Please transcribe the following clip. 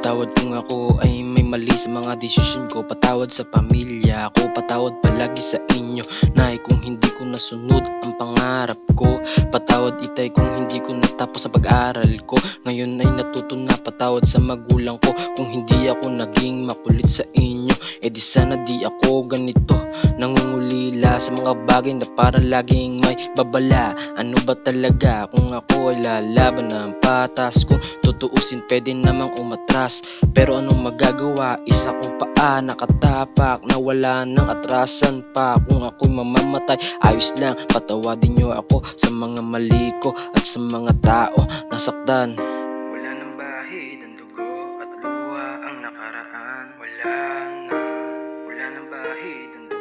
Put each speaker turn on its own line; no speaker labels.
Patawad kung ako ay may mali sa mga desisyon ko. Patawad sa pamilya ko, patawad palagi sa inyo, Nay, kung hindi ko nasunod ang pangarap ko. Patawad itay kung hindi ko natapos sa pag-aaral ko. Ngayon ay natuto na. Patawad sa magulang ko kung hindi ako naging makulit sa inyo. E di sana di ako ganito, nangungulila sa mga bagay na parang laging may babala. Ano ba talaga kung ako ay lalaban ng patas? Kung tutuusin pwede namang umatras, pero anong magagawa? Isa kong paa nakatapak na wala nang atrasan pa. Kung ako'y mamamatay, ayos lang, patawadin niyo ako sa mga mali ko at sa mga tao nasaktan.
Wala nang bahid ang dugo at luha ang nakaraan. Wala nang bahid ang dugo